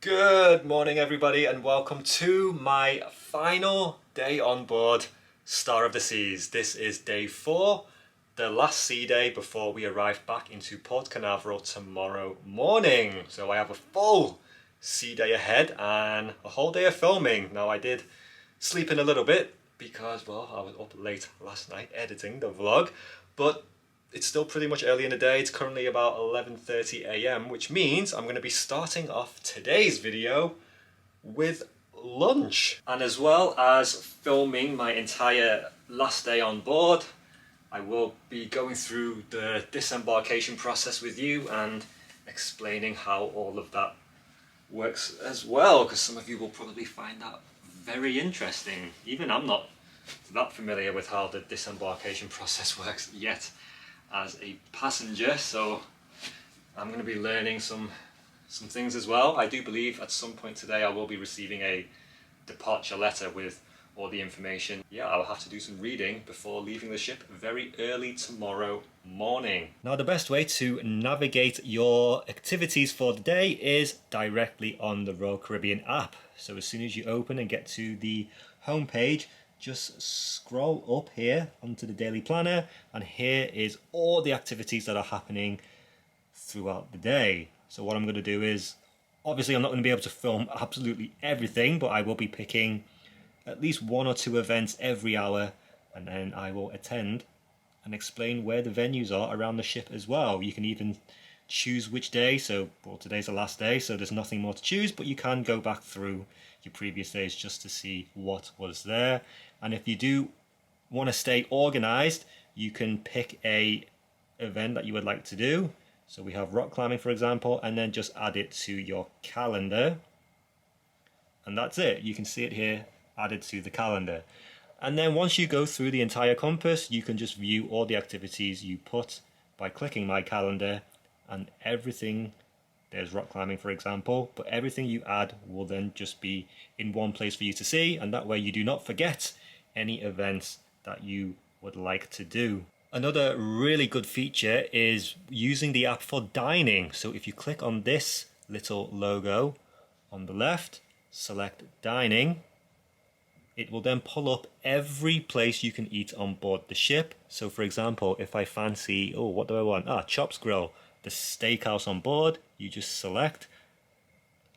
Good morning everybody and welcome to my final day on board Star of the Seas. This is day 4, the last sea day before we arrive back into Port Canaveral tomorrow morning. So I have a full sea day ahead and a whole day of filming. Now I did sleep in a little bit because, well, I was up late last night editing the vlog, but it's still pretty much early in the day. It's currently about 11:30 a.m, which means I'm going to be starting off today's video with lunch. And as well as filming my entire last day on board, I will be going through the disembarkation process with you and explaining how all of that works as well, because some of you will probably find that very interesting. Even I'm not that familiar with how the disembarkation process works yet as a passenger, so I'm going to be learning some things as well. I do believe at some point today I will be receiving a departure letter with all the information. Yeah, I'll have to do some reading before leaving the ship very early tomorrow morning. Now the best way to navigate your activities for the day is directly on the Royal Caribbean app. So as soon as you open and get to the home page, just scroll up here onto the daily planner, and here is all the activities that are happening throughout the day. So what I'm going to do is, obviously I'm not going to be able to film absolutely everything, but I will be picking at least 1 or 2 events every hour, and then I will attend and explain where the venues are around the ship as well. You can even choose which day, so well, today's the last day, so there's nothing more to choose, but you can go back through your previous days just to see what was there. And if you do want to stay organized, you can pick a event that you would like to do. So we have rock climbing, for example, and then just add it to your calendar. And that's it. You can see it here added to the calendar. And then once you go through the entire compass, you can just view all the activities you put by clicking my calendar, and everything, there's rock climbing for example, but everything you add will then just be in one place for you to see, and that way you do not forget any events that you would like to do. Another really good feature is using the app for dining. So if you click on this little logo on the left, select dining, it will then pull up every place you can eat on board the ship. So for example, if I fancy, oh, what do I want? Chops Grill, the steakhouse on board, you just select,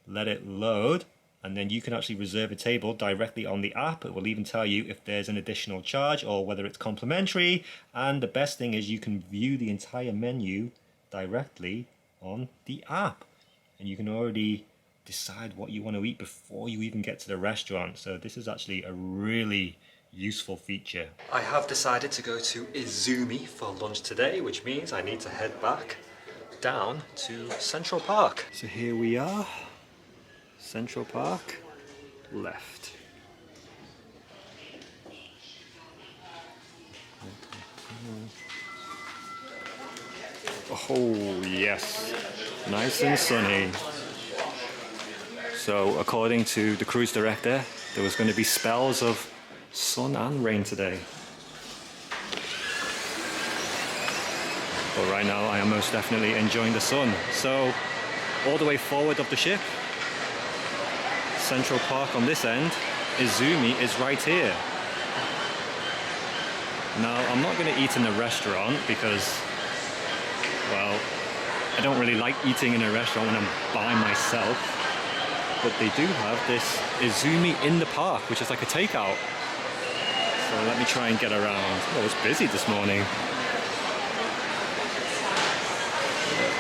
let it load, and then you can actually reserve a table directly on the app. It will even tell you if there's an additional charge or whether it's complimentary. And the best thing is you can view the entire menu directly on the app, and you can already decide what you want to eat before you even get to the restaurant. So this is actually a really useful feature. I have decided to go to Izumi for lunch today, which means I need to head back down to Central Park. So here we are, Central Park, left. Oh yes, nice and sunny. So according to the cruise director, there was going to be spells of sun and rain today. But right now I am most definitely enjoying the sun. So all the way forward of the ship, Central Park on this end, Izumi is right here. Now I'm not going to eat in the restaurant because, well, I don't really like eating in a restaurant when I'm by myself. But they do have this Izumi in the park, which is like a takeout. So let me try and get around. Oh, it's busy this morning.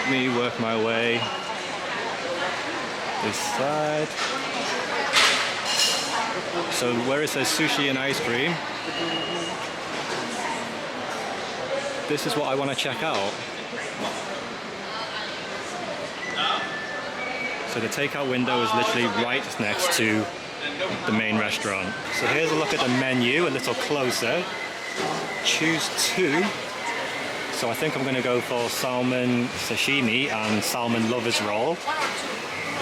Let me work my way this side. So where it says sushi and ice cream, this is what I want to check out. So the takeout window is literally right next to the main restaurant. So here's a look at the menu a little closer. Choose 2. So I think I'm going to go for salmon sashimi and salmon lover's roll.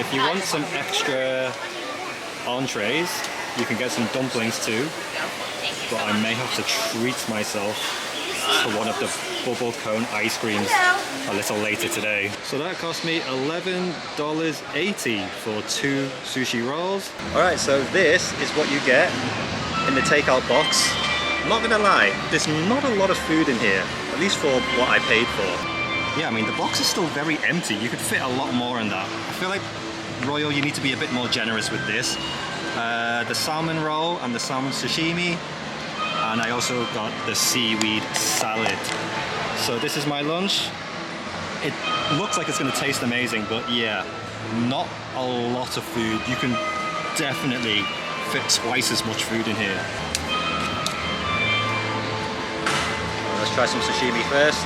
If you want some extra entrees, you can get some dumplings too. But I may have to treat myself to one of the bubble cone ice creams a little later today. So that cost me $11.80 for 2 sushi rolls. Alright, so this is what you get in the takeout box. I'm not gonna lie, there's not a lot of food in here, at least for what I paid for. Yeah, I mean, the box is still very empty. You could fit a lot more in that. I feel like Royal, you need to be a bit more generous with this. The salmon roll and the salmon sashimi, and I also got the seaweed salad. So this is my lunch. It looks like it's going to taste amazing, but yeah, not a lot of food. You can definitely fit twice as much food in here. Let's try some sashimi first.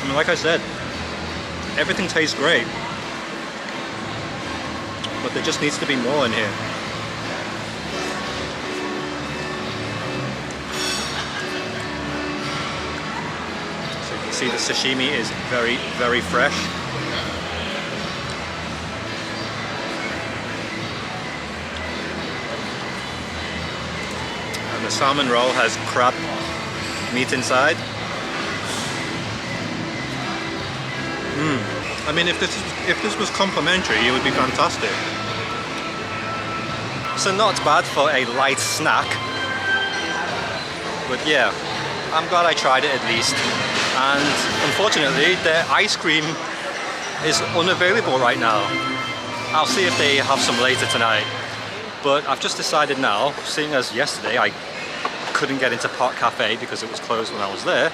I mean, like I said, everything tastes great, but there just needs to be more in here. So you can see the sashimi is very, very fresh. And the salmon roll has crab meat inside. I mean, if this was complimentary, it would be fantastic. So not bad for a light snack. But yeah, I'm glad I tried it at least. And unfortunately, their ice cream is unavailable right now. I'll see if they have some later tonight. But I've just decided now, seeing as yesterday I couldn't get into Park Cafe because it was closed when I was there,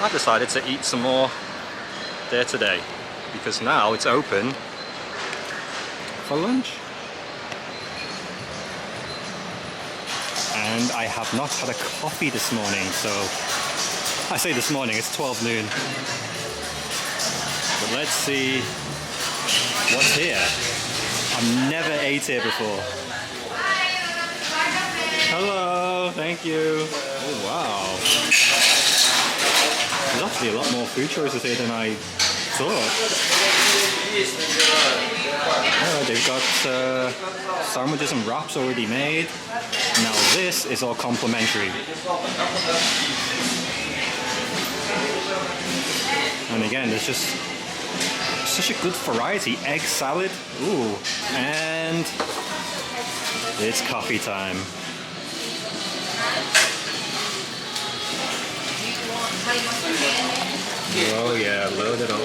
I've decided to eat some more there today, because now it's open for lunch. And I have not had a coffee this morning, so I say this morning, it's 12 noon. But let's see what's here. I've never ate here before. Hello, thank you. Oh wow. There's actually a lot more food choices here than I thought. Oh, they've got sandwiches and wraps already made. Now this is all complimentary. And again, there's just such a good variety. Egg salad, ooh, and it's coffee time. Oh yeah, load it up.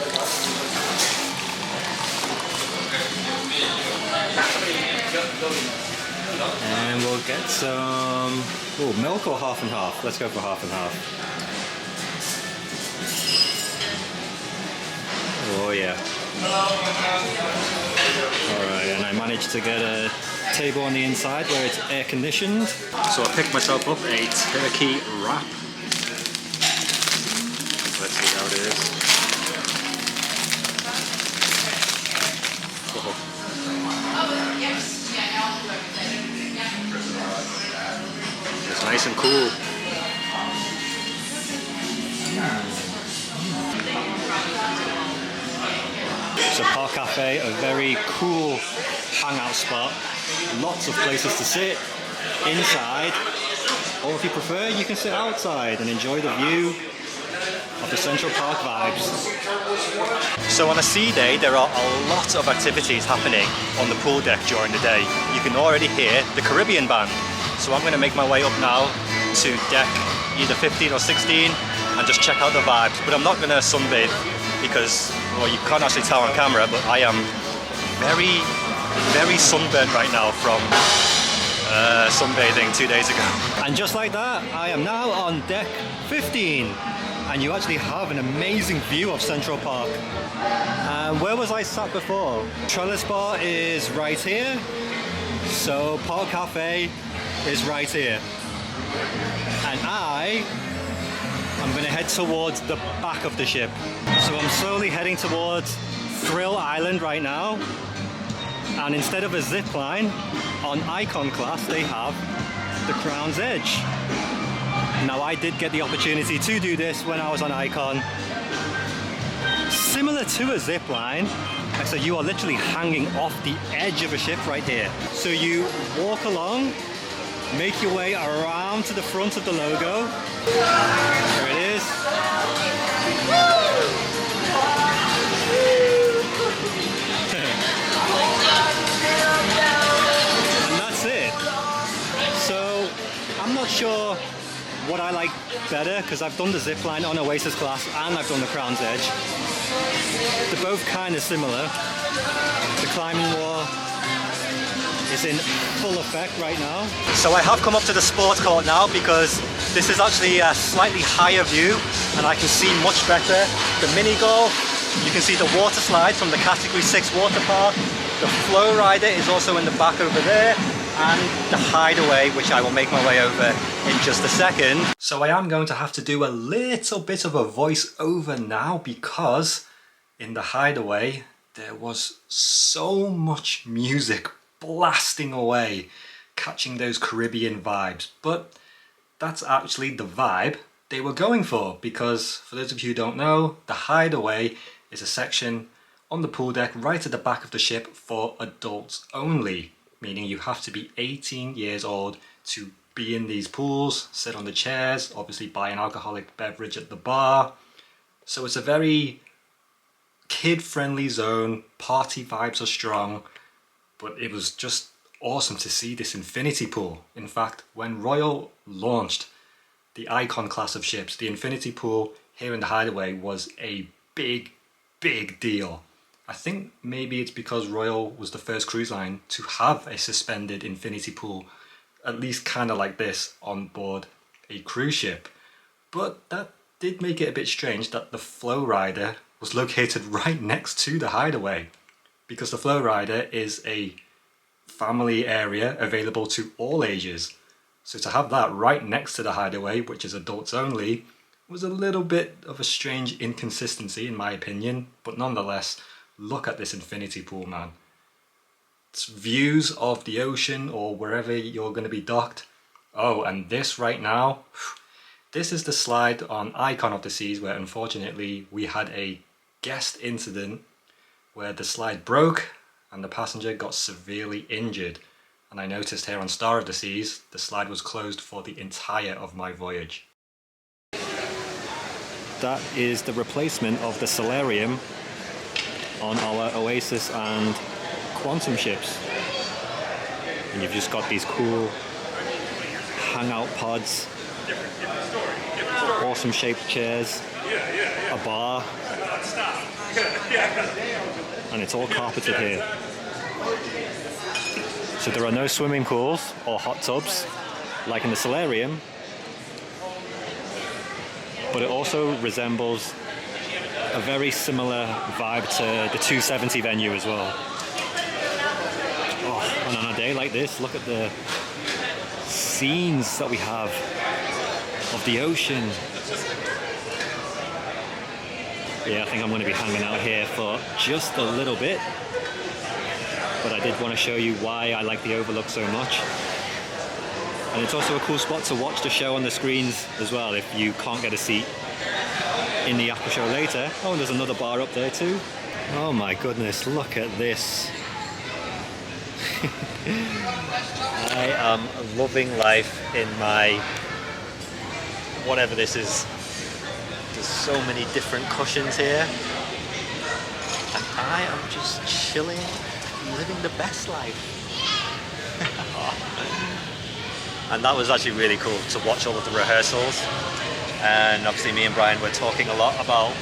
And we'll get some milk or half and half. Let's go for half and half. Oh yeah. Alright, and I managed to get a table on the inside where it's air conditioned. So I picked myself up a turkey wrap. Let's see how it is. Oh. It's nice and cool. So Park Cafe, a very cool hangout spot. Lots of places to sit inside, or if you prefer, you can sit outside and enjoy the view of the Central Park vibes. So on a sea day, there are a lot of activities happening on the pool deck during the day. You can already hear the Caribbean band. So I'm going to make my way up now to deck either 15 or 16 and just check out the vibes. But I'm not going to sunbathe because, well, you can't actually tell on camera, but I am very, very sunburnt right now from sunbathing 2 days ago. And just like that, I am now on deck 15. And you actually have an amazing view of Central Park. Where was I sat before? Trellis Bar is right here. So Park Cafe is right here. And I'm going to head towards the back of the ship. So I'm slowly heading towards Thrill Island right now. And instead of a zip line, on Icon class they have the Crown's Edge. Now I did get the opportunity to do this when I was on Icon. Similar to a zip line, so you are literally hanging off the edge of a ship right here. So you walk along make your way around to the front of the logo. There it is. And that's it. So I'm not sure what I like better, because I've done the zip line on Oasis class and I've done the Crown's Edge. They're both kind of similar. The climbing wall is in full effect right now. So I have come up to the sports court now because this is actually a slightly higher view and I can see much better the mini golf. You can see the water slide from the Category 6 water park. The flow rider is also in the back over there, and the Hideaway, which I will make my way over in just a second. So I am going to have to do a little bit of a voice over now because in the Hideaway there was so much music blasting away, catching those Caribbean vibes. But that's actually the vibe they were going for, because for those of you who don't know, the Hideaway is a section on the pool deck right at the back of the ship for adults only, meaning you have to be 18 years old to be in these pools, sit on the chairs, obviously buy an alcoholic beverage at the bar. So it's a very kid-friendly zone, party vibes are strong, but it was just awesome to see this infinity pool. In fact, when Royal launched the Icon class of ships, the infinity pool here in the Hideaway was a big deal. I think maybe it's because Royal was the first cruise line to have a suspended infinity pool, at least kind of like this, on board a cruise ship. But that did make it a bit strange that the flow rider was located right next to the Hideaway, because the flow rider is a family area available to all ages. So to have that right next to the Hideaway, which is adults only, was a little bit of a strange inconsistency in my opinion, but nonetheless, look at this infinity pool, man. It's views of the ocean or wherever you're going to be docked. Oh, and this right now, this is the slide on Icon of the Seas where unfortunately we had a guest incident where the slide broke and the passenger got severely injured. And I noticed here on Star of the Seas, the slide was closed for the entire of my voyage. That is the replacement of the solarium on our Oasis and Quantum ships. And you've just got these cool hangout pods, awesome shaped chairs, a bar, and it's all carpeted here. So there are no swimming pools or hot tubs like in the solarium, but it also resembles a very similar vibe to the 270 venue as well. Oh, and on a day like this, look at the scenes that we have of the ocean. Yeah, I think I'm going to be hanging out here for just a little bit, but I did want to show you why I like the Overlook so much. And it's also a cool spot to watch the show on the screens as well if you can't get a seat in the after show later. Oh, and there's another bar up there too. Oh my goodness, look at this. I am loving life in my whatever this is. There's so many different cushions here, and I am just chilling, living the best life. And that was actually really cool to watch all of the rehearsals, and obviously me and Brian were talking a lot about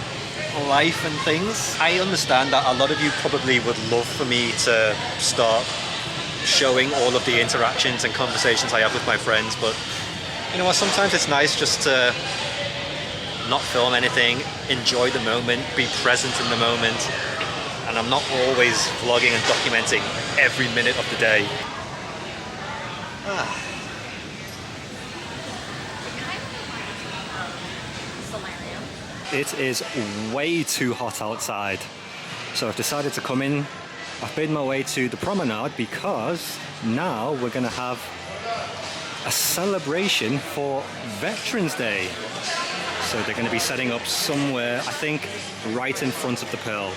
life and things. I understand that a lot of you probably would love for me to start showing all of the interactions and conversations I have with my friends, but you know what, sometimes it's nice just to not film anything, enjoy the moment, be present in the moment, and I'm not always vlogging and documenting every minute of the day. It is way too hot outside, so I've decided to come in. I've made my way to the promenade because now we're going to have a celebration for Veterans Day. So they're going to be setting up somewhere, I think, right in front of the Pearl.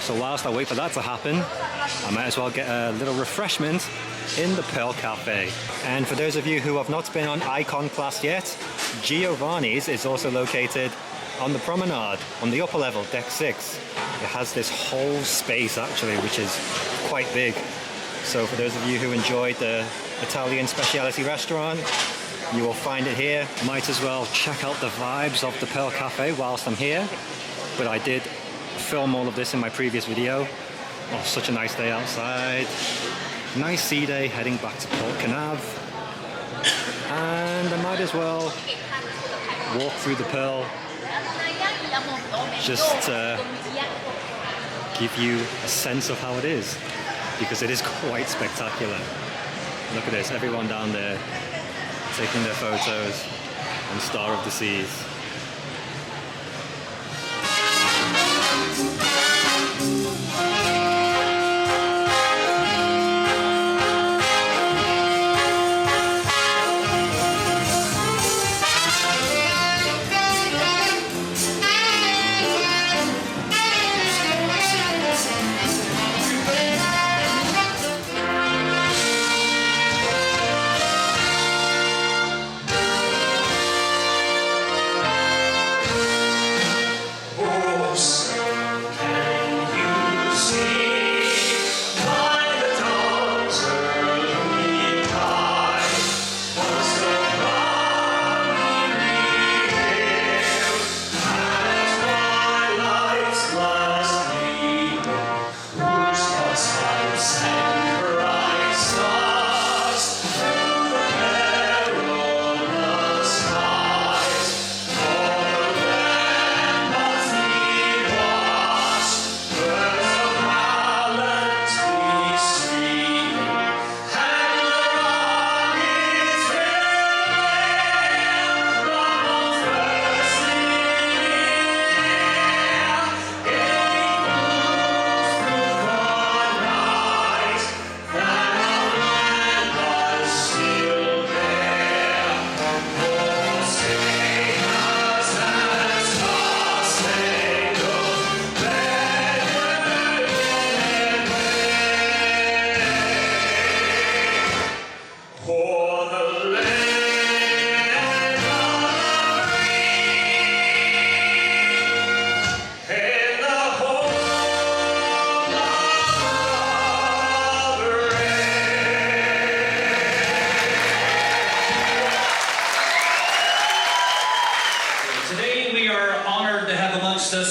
So whilst I wait for that to happen, I might as well get a little refreshment in the Pearl Cafe. And for those of you who have not been on Icon class yet, Giovanni's is also located on the promenade, on the upper level, deck 6. It has this whole space actually, which is quite big. So for those of you who enjoyed the Italian specialty restaurant, you will find it here. Might as well check out the vibes of the Pearl Cafe whilst I'm here. But I did film all of this in my previous video. Oh, such a nice day outside. Nice sea day heading back to Port Canav. And I might as well walk through the Pearl just to give you a sense of how it is, because it is quite spectacular. Look at this, everyone down there taking their photos on Star of the Seas.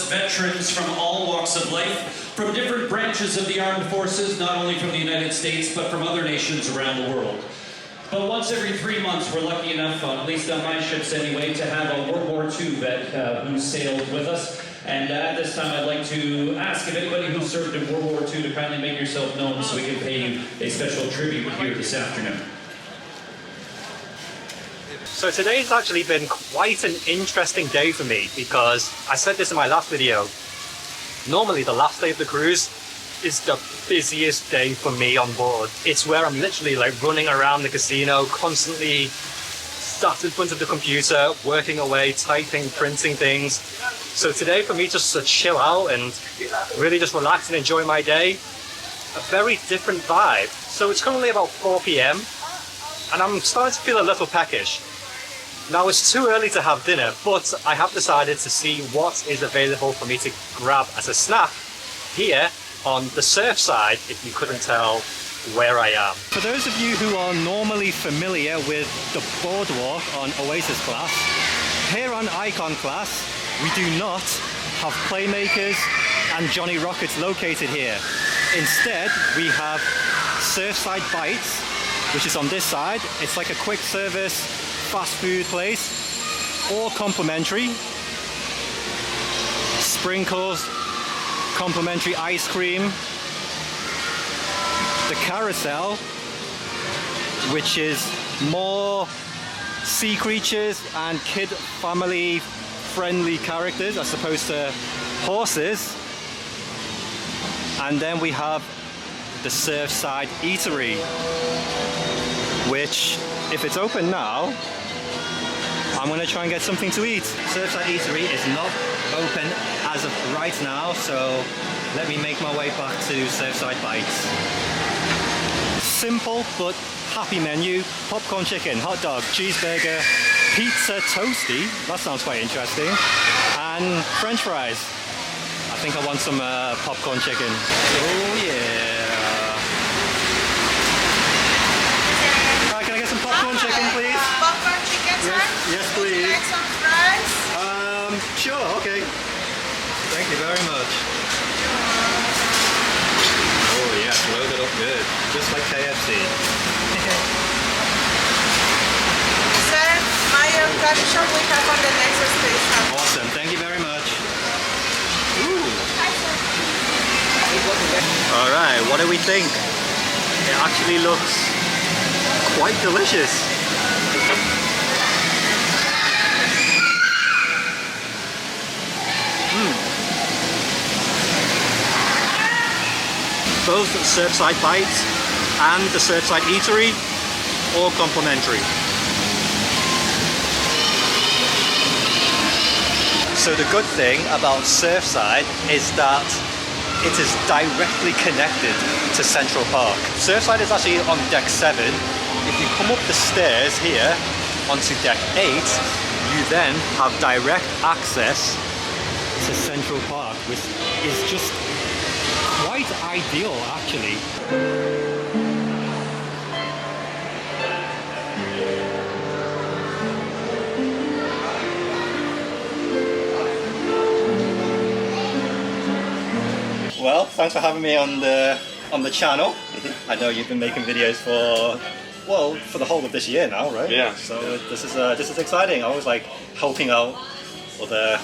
Veterans from all walks of life, from different branches of the armed forces, not only from the United States, but from other nations around the world. But once every 3 months, we're lucky enough, at least on my ships anyway, to have a World War II vet who sailed with us. And at this time, I'd like to ask if anybody who served in World War II to kindly make yourself known so we can pay you a special tribute here this afternoon. So today's actually been quite an interesting day for me, because I said this in my last video. Normally the last day of the cruise is the busiest day for me on board. It's where I'm literally like running around the casino, constantly sat in front of the computer, working away, typing, printing things. So today for me, just to chill out and really just relax and enjoy my day, a very different vibe. So it's currently about 4 p.m. and I'm starting to feel a little peckish. Now it's too early to have dinner, but I have decided to see what is available for me to grab as a snack here on the Surfside, if you couldn't tell where I am. For those of you who are normally familiar with the boardwalk on Oasis class, here on Icon class, we do not have Playmakers and Johnny Rockets located here. Instead, we have Surfside Bites, which is on this side. It's like a quick service fast food place, all complimentary. Sprinkles, complimentary ice cream. The carousel, which is more sea creatures and kid family friendly characters as opposed to horses. And then we have the Surfside Eatery, which, if it's open now, I'm going to try and get something to eat. Surfside Eatery is not open as of right now, so let me make my way back to Surfside Bites. Simple but happy menu: popcorn chicken, hot dog, cheeseburger, pizza toasty, that sounds quite interesting, and french fries. I think I want some popcorn chicken. Oh yeah. Can I get some popcorn chicken, please? Popcorn chicken, sir? Yes, please. Would you like some fries? Sure, okay. Thank you very much. Oh yes, loaded up good. Just like KFC. Sir, my caption we have on the next station. Awesome, thank you very much. Ooh. Alright, what do we think? It actually looks quite delicious. Both Surfside Bites and the Surfside Eatery, all complimentary. So the good thing about Surfside is that it is directly connected to Central Park. Surfside is actually on deck 7. If you come up the stairs here onto deck 8, you then have direct access to Central Park, which is just quite ideal actually. Well, thanks for having me on the channel. I know you've been making videos for the whole of this year now, right? Yeah. So this is exciting. I always like helping out other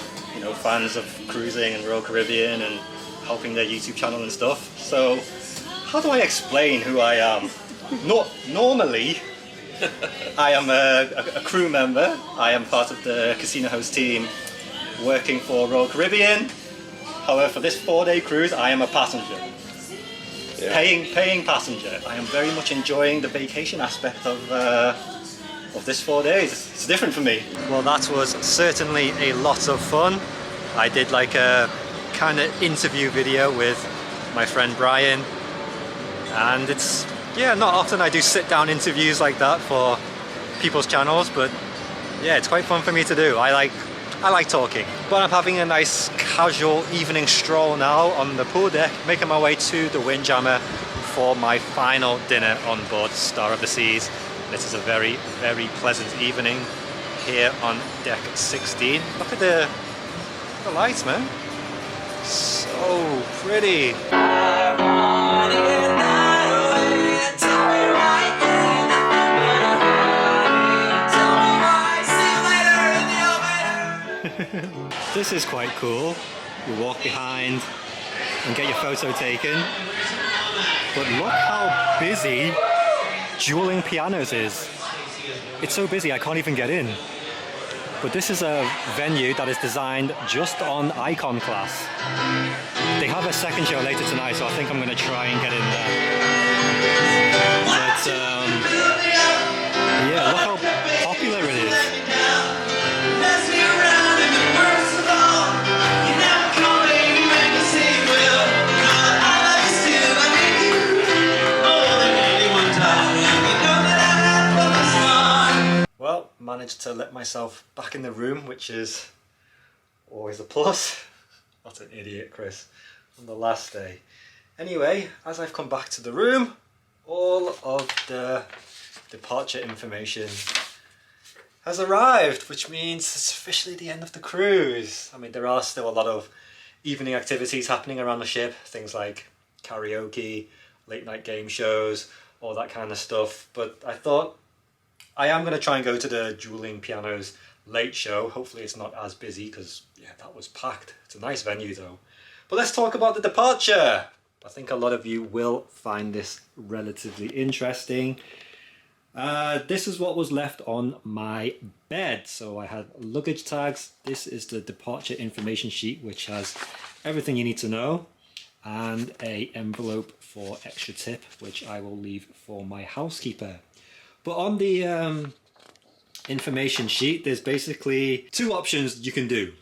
fans of cruising and Royal Caribbean and helping their YouTube channel and stuff. So how do I explain who I am? Normally, I am a crew member. I am part of the casino host team working for Royal Caribbean. However, for this 4-day cruise, I am a passenger. Yeah. Paying passenger. I am very much enjoying the vacation aspect of this 4 days. It's different for me. Well, that was certainly a lot of fun. I did like a kind of interview video with my friend Brian, and it's not often I do sit down interviews like that for people's channels, but yeah, it's quite fun for me to do. I like talking. But I'm having a nice casual evening stroll now on the pool deck, making my way to the Windjammer for my final dinner on board Star of the Seas. This is a very, very pleasant evening here on deck 16. Look at the lights, man. So pretty. This is quite cool. You walk behind and get your photo taken. But look how busy Dueling Pianos is. It's so busy I can't even get in. But this is a venue that is designed just on Icon class. They have a second show later tonight, so I think I'm going to try and get in there. But yeah, look how popular it is. Well, managed to let myself back in the room, which is always a plus. What an idiot, Chris, on the last day. Anyway, as I've come back to the room, all of the departure information has arrived, which means it's officially the end of the cruise. I mean, there are still a lot of evening activities happening around the ship, things like karaoke, late night game shows, all that kind of stuff. But I thought I am going to try and go to the Dueling Pianos late show. Hopefully it's not as busy because, yeah, that was packed. It's a nice venue though. But let's talk about the departure. I think a lot of you will find this relatively interesting. This is what was left on my bed. So I had luggage tags. This is the departure information sheet, which has everything you need to know, and a envelope for extra tip, which I will leave for my housekeeper. But on the information sheet, there's basically two options you can do.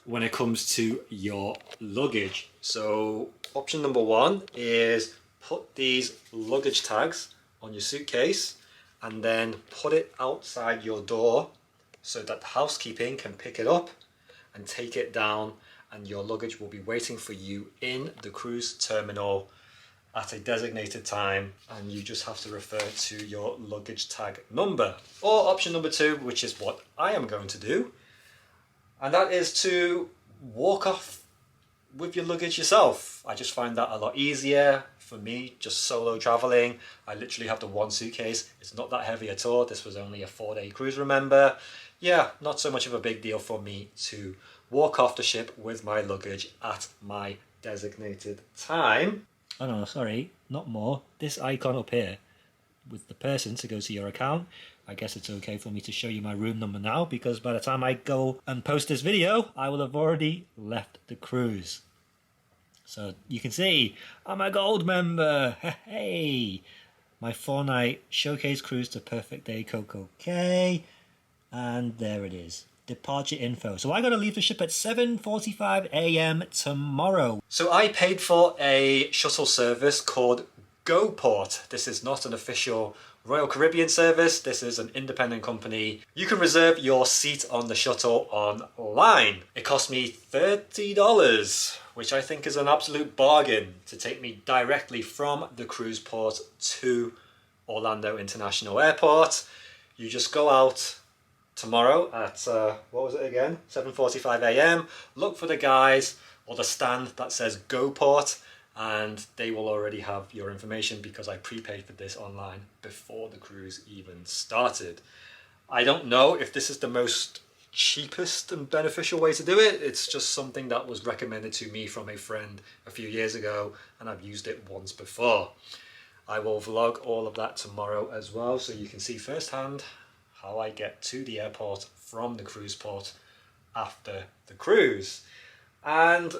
when it comes to your luggage. So option number one is put these luggage tags on your suitcase and then put it outside your door so that housekeeping can pick it up and take it down, and your luggage will be waiting for you in the cruise terminal at a designated time, and you just have to refer to your luggage tag number. Or option number two, which is what I am going to do, and that is to walk off with your luggage yourself. I just find that a lot easier for me, just solo traveling. I literally have the one suitcase. It's not that heavy at all. This was only a 4-day cruise, remember? Yeah, not so much of a big deal for me to walk off the ship with my luggage at my designated time. Oh no, sorry, not more. This icon up here with the person to go to your account. I guess it's okay for me to show you my room number now, because by the time I go and post this video, I will have already left the cruise. So you can see, I'm a gold member. Hey, my 4-night showcase cruise to Perfect Day Coco Cay. And there it is. Departure info. So I got to leave the ship at 7:45 a.m. tomorrow. So I paid for a shuttle service called GoPort. This is not an official Royal Caribbean service. This is an independent company. You can reserve your seat on the shuttle online. It cost me $30, which I think is an absolute bargain to take me directly from the cruise port to Orlando International Airport. You just go out tomorrow at, what was it again? 7:45 a.m. Look for the guys or the stand that says GoPort, and they will already have your information because I prepaid for this online before the cruise even started. I don't know if this is the most cheapest and beneficial way to do it. It's just something that was recommended to me from a friend a few years ago, and I've used it once before. I will vlog all of that tomorrow as well, so you can see firsthand how I get to the airport from the cruise port after the cruise. And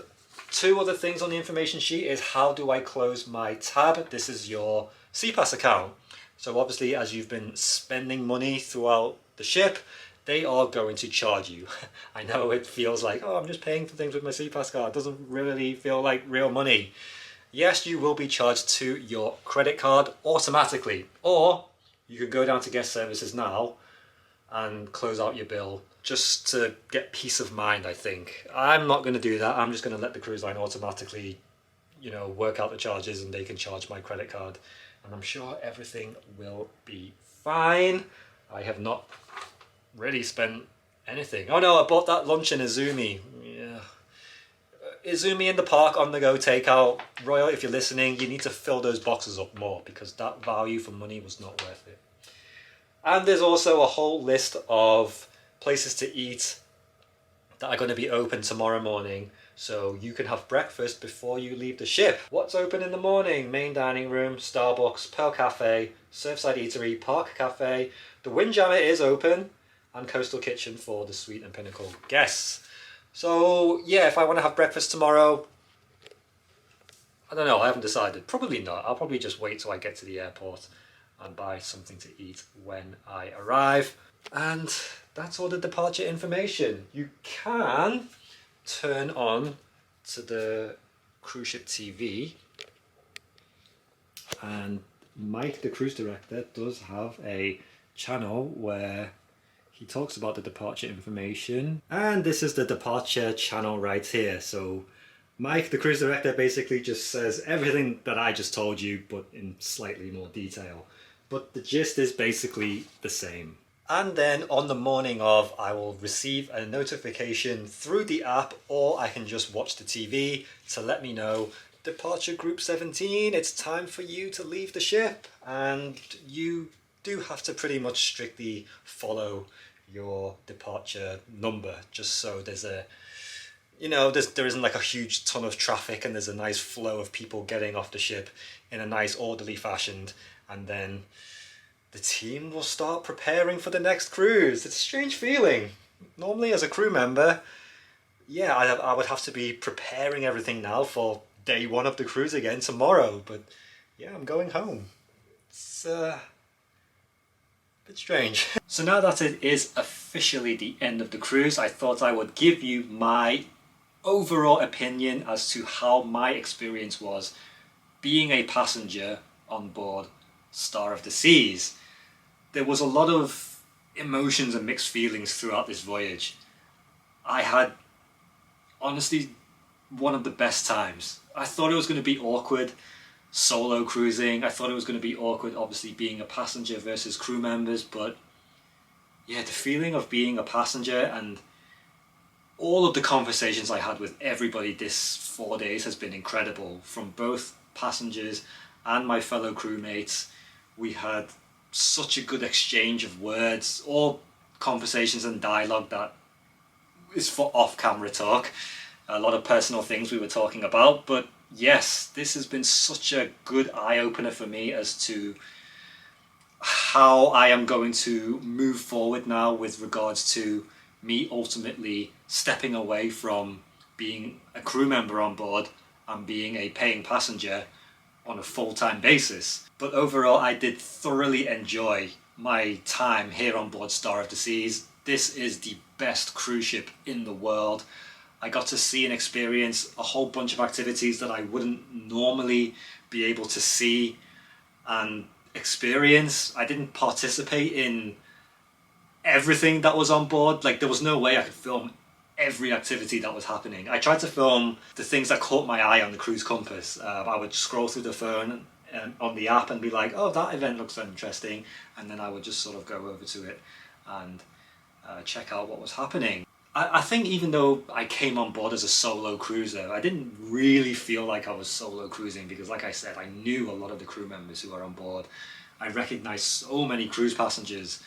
two other things on the information sheet is how do I close my tab. This is your SeaPass account. So obviously, as you've been spending money throughout the ship, they are going to charge you. I know it feels like, oh, I'm just paying for things with my SeaPass card. It doesn't really feel like real money. Yes, you will be charged to your credit card automatically, or you can go down to guest services now and close out your bill just to get peace of mind, I think. I'm not going to do that. I'm just going to let the cruise line automatically, work out the charges, and they can charge my credit card. And I'm sure everything will be fine. I have not really spent anything. Oh no, I bought that lunch in Izumi. Yeah. Izumi in the park on the go takeout. Royal, if you're listening, you need to fill those boxes up more because that value for money was not worth it. And there's also a whole list of places to eat that are going to be open tomorrow morning, so you can have breakfast before you leave the ship. What's open in the morning? Main dining room, Starbucks, Pearl Cafe, Surfside Eatery, Park Cafe. The Windjammer is open, and Coastal Kitchen for the Suite and Pinnacle guests. So yeah, if I want to have breakfast tomorrow, I don't know, I haven't decided. Probably not. I'll probably just wait till I get to the airport and buy something to eat when I arrive. And that's all the departure information. You can turn on to the cruise ship TV, and Mike, the cruise director, does have a channel where he talks about the departure information, and this is the departure channel right here. So Mike, the cruise director, basically just says everything that I just told you, but in slightly more detail. But the gist is basically the same. And then on the morning of, I will receive a notification through the app, or I can just watch the TV to let me know, departure group 17, it's time for you to leave the ship. And you do have to pretty much strictly follow your departure number, just so there's a, there isn't like a huge ton of traffic and there's a nice flow of people getting off the ship in a nice orderly fashion. And then the team will start preparing for the next cruise. It's a strange feeling. Normally as a crew member, yeah, I would have to be preparing everything now for day one of the cruise again tomorrow. But yeah, I'm going home. It's a bit strange. So now that it is officially the end of the cruise, I thought I would give you my overall opinion as to how my experience was being a passenger on board Star of the Seas. There was a lot of emotions and mixed feelings throughout this voyage. I had honestly one of the best times. I thought it was going to be awkward solo cruising. I thought it was going to be awkward obviously being a passenger versus crew members, but yeah, the feeling of being a passenger and all of the conversations I had with everybody this 4 days has been incredible, from both passengers and my fellow crewmates. We had such a good exchange of words, all conversations and dialogue that is for off-camera talk. A lot of personal things we were talking about, but yes, this has been such a good eye-opener for me as to how I am going to move forward now with regards to me ultimately stepping away from being a crew member on board and being a paying passenger on a full-time basis. But overall, I did thoroughly enjoy my time here on board Star of the Seas. This is the best cruise ship in the world. I got to see and experience a whole bunch of activities that I wouldn't normally be able to see and experience. I didn't participate in everything that was on board. Like, there was no way I could film every activity that was happening. I tried to film the things that caught my eye on the cruise compass. I would scroll through the phone on the app and be like, oh, that event looks interesting, and then I would just sort of go over to it and check out what was happening. I think even though I came on board as a solo cruiser, I didn't really feel like I was solo cruising, because like I said, I knew a lot of the crew members who are on board. I recognized so many cruise passengers,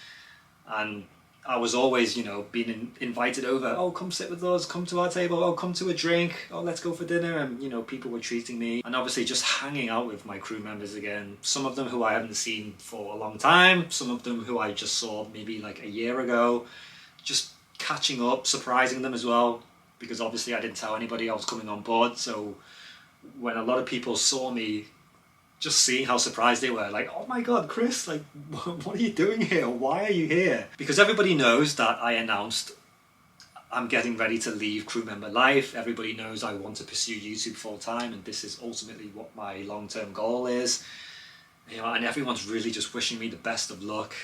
and I was always, you know, being invited over. Oh, come sit with us, come to our table, oh, come to a drink, oh, let's go for dinner. And, you know, people were treating me. And obviously just hanging out with my crew members again. Some of them who I haven't seen for a long time, some of them who I just saw maybe like a year ago. Just catching up, surprising them as well, because obviously I didn't tell anybody I was coming on board. So when a lot of people saw me, just seeing how surprised they were, like, oh my god, Chris, like, what are you doing here? Why are you here? Because everybody knows that I announced I'm getting ready to leave crew member life. Everybody knows I want to pursue YouTube full time, and this is ultimately what my long-term goal is. You know, and everyone's really just wishing me the best of luck.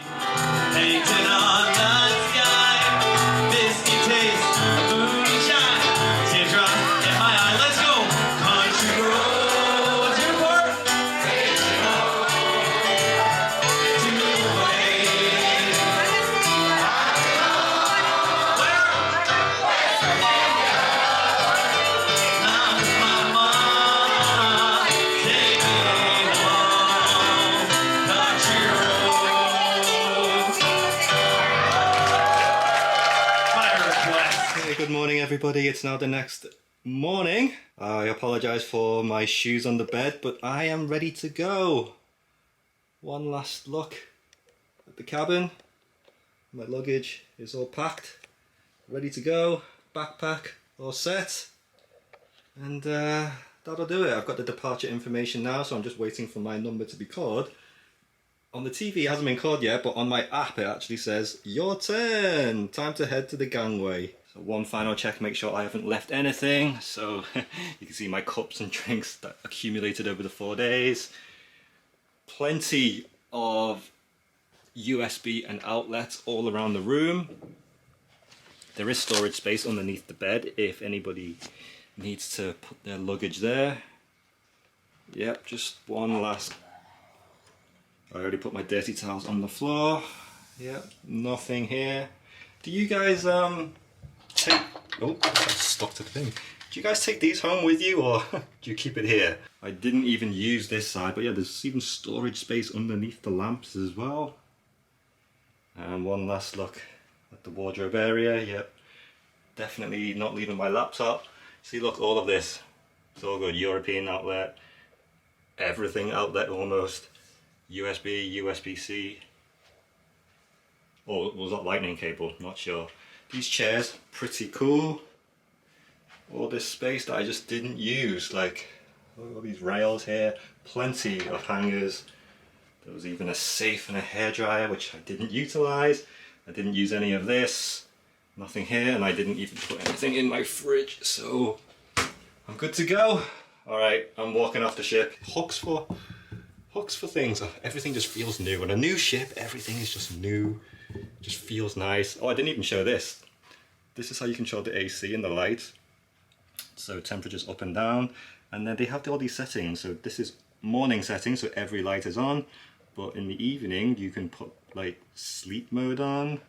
Painted on the sky, misty taste of moonshine, teardrop in my eye, let's go, country roads in port, to the way, now my mama take me home, country roads. Hey, good morning everybody, it's now the next morning. I apologise for my shoes on the bed, but I am ready to go. One last look at the cabin. My luggage is all packed, ready to go, backpack all set, and that'll do it. I've got the departure information now, so I'm just waiting for my number to be called. On the TV it hasn't been called yet, but on my app it actually says, your turn, time to head to the gangway. So one final check, make sure I haven't left anything. So you can see my cups and drinks that accumulated over the 4 days. Plenty of USB and outlets all around the room. There is storage space underneath the bed if anybody needs to put their luggage there. Yep, just one last. I already put my dirty towels on the floor. Yep, nothing here. Do you guys take, oh, I stuck to the thing. Do you guys take these home with you, or do you keep it here? I didn't even use this side, but yeah, there's even storage space underneath the lamps as well. And one last look at the wardrobe area. Yep, definitely not leaving my laptop. See, look, all of this, it's all good. European outlet, everything outlet almost. USB, USB-C, or was that lightning cable? Not sure. These chairs, pretty cool. All this space that I just didn't use, like all these rails here, plenty of hangers. There was even a safe and a hairdryer, which I didn't utilize. I didn't use any of this. Nothing here, and I didn't even put anything in my fridge, so I'm good to go. All right, I'm walking off the ship. Hooks for things. Everything just feels new. On a new ship, everything is just new. Just feels nice. Oh, I didn't even show this. This is how you control the AC and the light. So temperatures up and down, and then they have all these settings. So this is morning setting, so every light is on. But in the evening, you can put like sleep mode on,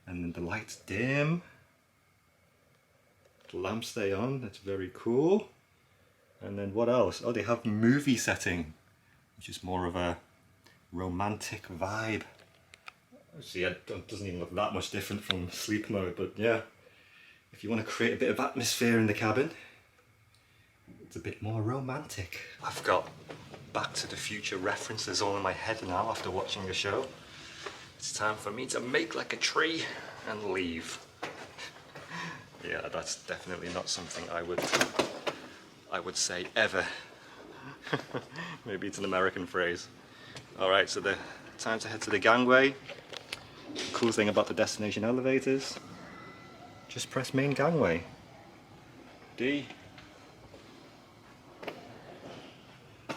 and then the lights dim. The lamps stay on. That's very cool. And then what else? Oh, they have movie setting, which is more of a romantic vibe. See, it doesn't even look that much different from sleep mode, but yeah, if you want to create a bit of atmosphere in the cabin, it's a bit more romantic. I've got Back to the Future references all in my head now after watching the show. It's time for me to make like a tree and leave. Yeah, that's definitely not something I would say ever. Maybe it's an American phrase. Alright, so the time to head to the gangway. The cool thing about the destination elevators, just press main gangway. D.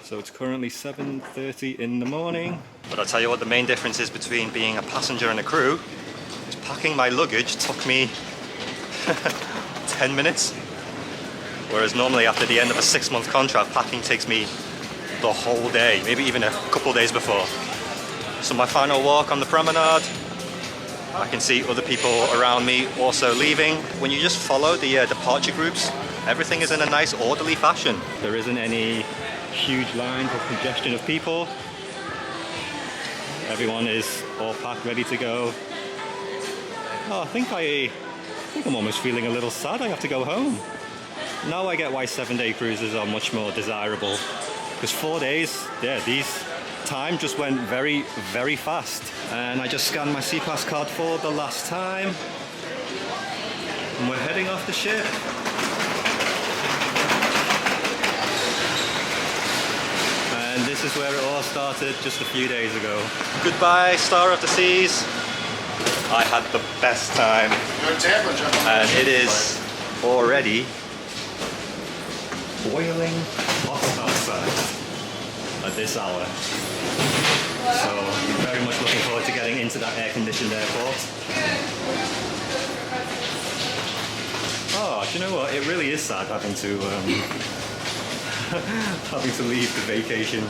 So it's currently 7:30 in the morning. But I'll tell you what the main difference is between being a passenger and a crew is packing my luggage took me 10 minutes. Whereas normally after the end of a 6-month contract, packing takes me the whole day, maybe even a couple days before. So my final walk on the promenade, I can see other people around me also leaving. When you just follow the departure groups, everything is in a nice orderly fashion. There isn't any huge lines or congestion of people. Everyone is all packed, ready to go. Oh, I think I'm almost feeling a little sad I have to go home. Now I get why 7-day cruises are much more desirable. Because 4 days, yeah, these time just went very, very fast. And I just scanned my C-Class card for the last time. And we're heading off the ship. And this is where it all started just a few days ago. Goodbye, Star of the Seas. I had the best time. And it is already boiling hot outside at this hour. So I'm very much looking forward to getting into that air-conditioned airport. Oh, do you know what? It really is sad having to having to leave the vacation.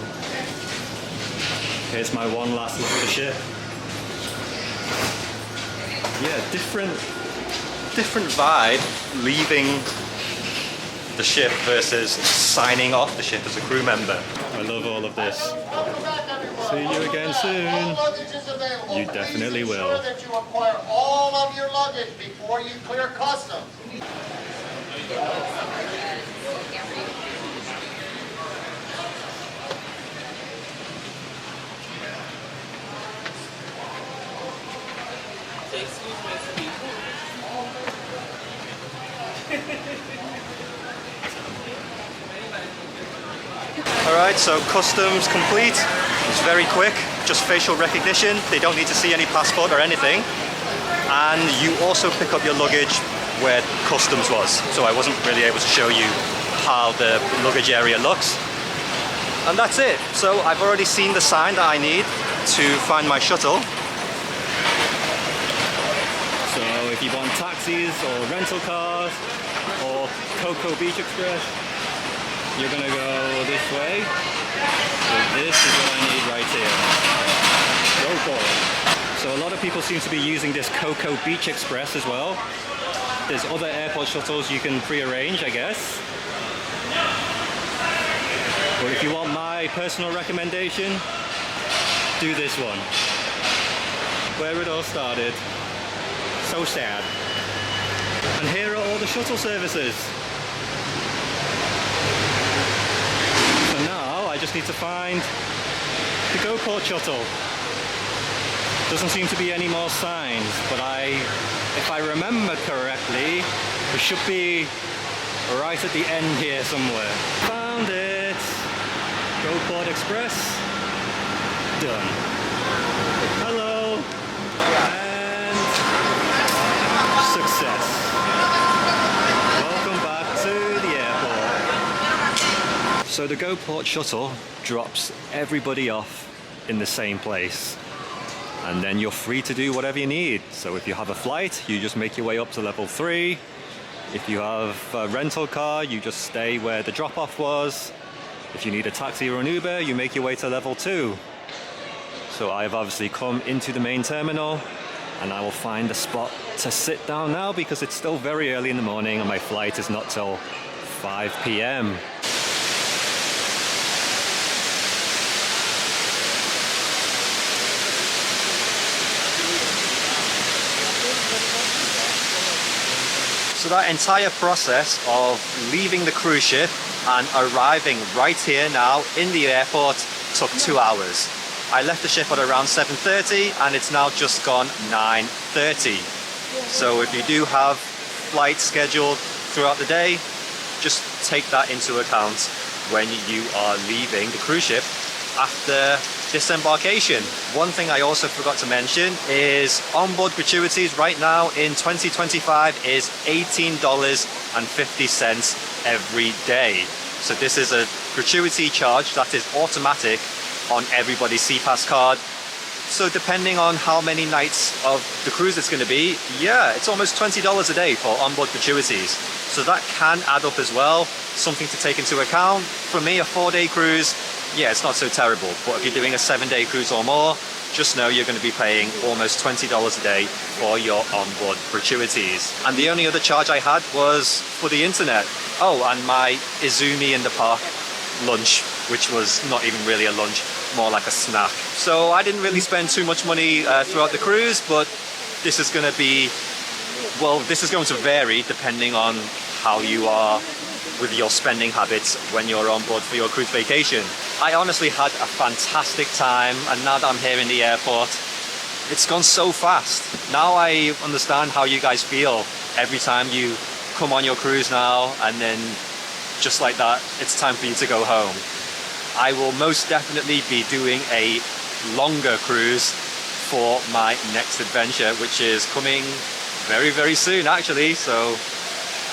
Here's my one last look at the ship. Yeah, different vibe leaving the ship versus signing off the ship as a crew member. I love all of this. See you again soon. You definitely will. Make sure that you acquire all of your luggage before you clear customs. Alright, so customs complete. It's very quick, just facial recognition. They don't need to see any passport or anything. And you also pick up your luggage where customs was. So I wasn't really able to show you how the luggage area looks. And that's it. So I've already seen the sign that I need to find my shuttle. So if you want taxis or rental cars or Cocoa Beach Express, you're gonna go this way. So this is what I need right here. Go for it. So a lot of people seem to be using this Cocoa Beach Express as well. There's other airport shuttles you can pre-arrange, I guess. But if you want my personal recommendation, do this one. Where it all started. So sad. And here are all the shuttle services. I just need to find the GoPort shuttle. Doesn't seem to be any more signs, but if I remember correctly, it should be right at the end here somewhere. Found it! GoPort Express. Done. Hello! And success. So the GoPort shuttle drops everybody off in the same place, and then you're free to do whatever you need. So if you have a flight, you just make your way up to level 3. If you have a rental car, you just stay where the drop-off was. If you need a taxi or an Uber, you make your way to level 2. So I've obviously come into the main terminal, and I will find a spot to sit down now because it's still very early in the morning and my flight is not till 5 p.m. So that entire process of leaving the cruise ship and arriving right here now in the airport took 2 hours. I left the ship at around 7:30 and it's now just gone 9:30. So if you do have flights scheduled throughout the day, just take that into account when you are leaving the cruise ship after disembarkation. One thing I also forgot to mention is onboard gratuities right now in 2025 is $18.50 every day. So this is a gratuity charge that is automatic on everybody's SeaPass card. So depending on how many nights of the cruise it's going to be, yeah, it's almost $20 a day for onboard gratuities. So that can add up as well, something to take into account. For me, a 4-day cruise, yeah, it's not so terrible. But if you're doing a 7-day cruise or more, just know you're going to be paying almost $20 a day for your onboard gratuities. And the only other charge I had was for the internet. Oh, and my Izumi in the park lunch, which was not even really a lunch, more like a snack. So I didn't really spend too much money throughout the cruise, but this is going to be, well, this is going to vary depending on how you are with your spending habits when you're on board for your cruise vacation. I honestly had a fantastic time, and now that I'm here in the airport, it's gone so fast. Now I understand how you guys feel every time you come on your cruise now, and then just like that, it's time for you to go home. I will most definitely be doing a longer cruise for my next adventure, which is coming very, very soon actually, so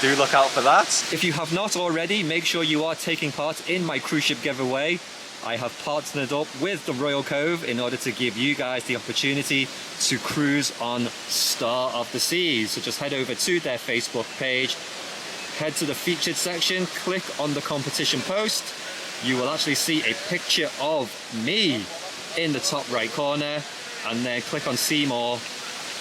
do look out for that. If you have not already, make sure you are taking part in my cruise ship giveaway. I have partnered up with the Royal Cove in order to give you guys the opportunity to cruise on Star of the Seas. So just head over to their Facebook page, head to the featured section, click on the competition post. You will actually see a picture of me in the top right corner, and then click on see more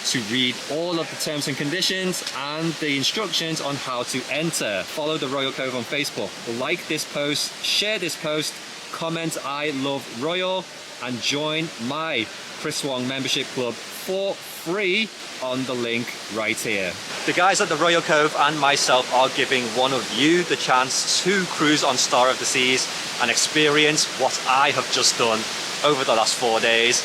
to read all of the terms and conditions and the instructions on how to enter. Follow the Royal Cove on Facebook, like this post, share this post, comment I love Royal, and join my Chris Wong membership club for free on the link right here. The guys at the Royal Cove and myself are giving one of you the chance to cruise on Star of the Seas and experience what I have just done over the last 4 days.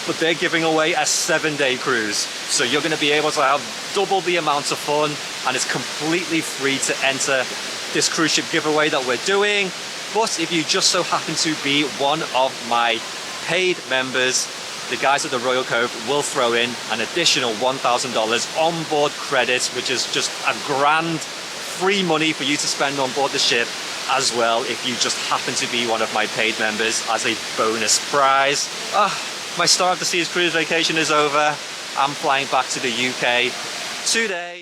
But they're giving away a 7-day cruise. So you're going to be able to have double the amount of fun, and it's completely free to enter this cruise ship giveaway that we're doing. But if you just so happen to be one of my paid members, the guys at the Royal Cove will throw in an additional $1,000 onboard credits, which is just a grand free money for you to spend on board the ship as well, if you just happen to be one of my paid members, as a bonus prize. My Star of the Seas cruise vacation is over. I'm flying back to the UK today.